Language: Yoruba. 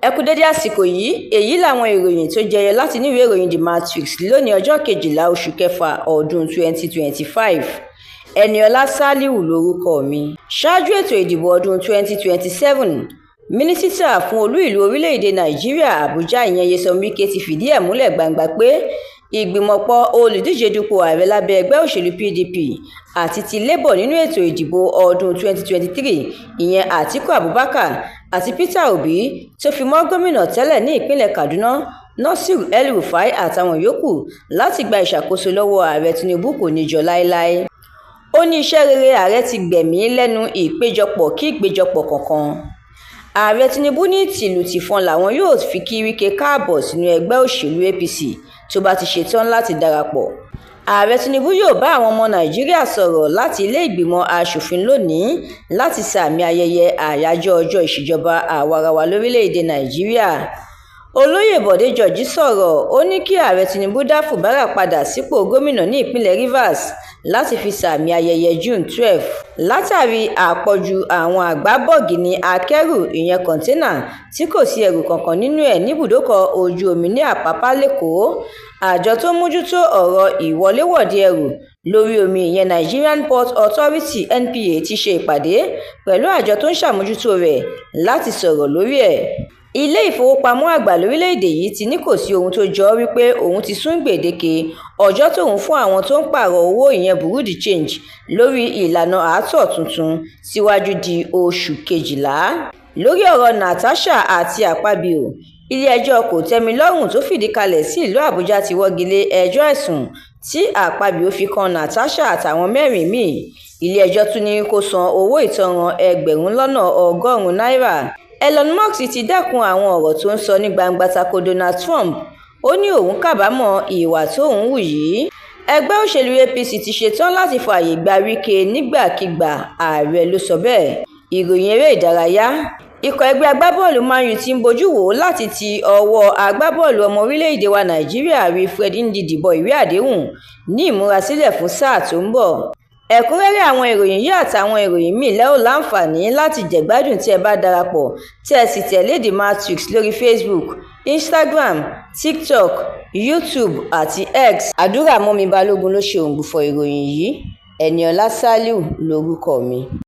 Ẹ kú dédé àsìkò yìí, èyí làwọn ìròyìn tó jẹyọ láti inú ìwé ìròyìn The Matrix lónìí ọjọ́ 12 oṣù kẹfà ọdún 2025. Ẹniọlá Sàlíù lórúkọ mi. Ṣáájú ètò ìdìbò ọdún 2027, mínísítà fún olú ìlú orílẹ̀-èdè Nàìjíríà Àbújá ìyẹn Nyesom Wike ti fìdí ẹ̀ múlẹ̀ gbangba pé ìgbìmọ̀pọ̀ olùdíje dupò ààrẹ lábẹ́ ẹgbẹ́ òṣèlú PDP àti ti Labour nínú ètò ìdìbò ọdún 2023 ìyẹn Atiku Abubakar àti Peter Obi tó fi mọ́ gómìnà tẹ́lẹ̀ ní ìpínlẹ̀ Kaduna Nasiru El-Rufai àtàwọn yòókù láti gba ìṣàkóso lọ́wọ́ ààrẹ Tinubu kò ní jọ láéláé. Ó ní iṣẹ́ rere ààrẹ ti gbẹ̀mí lẹ́nu ìpéjọpọ̀ kí ìpéjọpọ̀ kankan. Ààrẹ Tinubu ní tìlù-tìfọn làwọn yóò fi kí Wike káàbọ̀ sínú ẹgbẹ́ òṣèlú APC tó bá ti ṣetán láti darapọ̀. Ààrẹ Tinubu yóò bá àwọn ọmọ Nàìjíríà sọ̀rọ̀ láti ilé ìgbìmọ̀ aṣòfin lónìí láti sààmì ayẹyẹ àyájọ́ ọjọ́ ìṣèjọba àwarawa lórílẹ̀‐èdè Nàìjíríà. Olóyè Bọ̀dé George sọ̀rọ̀, ó ní kí ààrẹ Tinubu dá Fubara padà sípò gómìnà ní ìpínlẹ̀ Rivers láti fi sààmì ayẹyẹ June 12 látàrí àpọ̀jù àwọn àgbábọ̀gìnì akẹ́rù ìyẹn kọ̀ńténà tí kò sí ẹrù kankan nínú ẹ̀ níbùdókọ̀ ojú omi ní Àpápá lẹ́kọ̀ọ́. Àjọ tó mójútó ọ̀rọ̀ ìwọléwọ̀de ẹrù lórí omi ìyẹn Nigerian Port Authority NPA ti ṣe ìpàdé pẹ̀lú àjọ tó ń ṣàmójútó rẹ̀ láti sọ̀rọ̀ lórí ẹ̀. Ilé ìfowópamọ́ àgbà lórílẹ̀‐èdè yìí ti ní kò sí ohun tó jọ wípé òun ti sún gbèdéke ọjọ́ tóun fún àwọn tó ń pààrọ̀ owó ìyẹn Bureau de change lórí ìlànà àátọ̀ tuntun síwájú di oṣù kejìlá. Lórí ọ̀rọ̀ Natasha àti Akpabio, ilé-ẹjọ́ kòtẹ́milọ́rùn tó fìdí kalẹ̀ sí ìlú Àbújá ti wọ́gi lé ẹjọ́ ẹ̀sùn tí Akpabio fi kan Natasha àtàwọn mẹ́rin míì. Ilé-ẹjọ́ tún ní kó san owó ìtanràn ẹgbẹ̀rún lọ́nà ọgọ́rùn-ún náírà. Elon Musk ti dẹ́kun àwọn ọ̀rọ̀ tó ń sọ ní gbangba tako Donald Trump. Ó ní òun kábàámọ̀ ìwà tóun hù yìí. Ẹgbẹ́ òṣèlú APC ti ṣetán láti fààyè gba Wike nígbàkigbà, ààrẹ ló sọ bẹ́ẹ̀. Ìròyìn eré ìdárayá. Ikọ̀ ẹgbẹ́ agbábọ́ọ̀lù Man U ti ń bojú wò láti ti ọwọ́ agbábọ́ọ̀lù ọmọ orílẹ̀-èdè wa Nàìjíríà Wilfred Ndidi bọ ìwé àdéhùn ní ìmúrasílẹ̀ fún sáà tó ń bọ̀. Ẹ̀kúnrẹ́rẹ́ àwọn ìròyìn yìí àtàwọn ìròyìn míì lẹ́ ò láǹfààní láti jẹ̀gbádùn tí ẹ bá darapọ̀ tí ẹ sì tẹ̀lé The Matrix lórí Facebook, Instagram, TikTok, YouTube àti X. Àdúrà mọ́mi Balógun ló ṣe òǹgbùfọ̀ ìròyìn yìí. Ẹniọlá Sàlíù lórúkọ mi.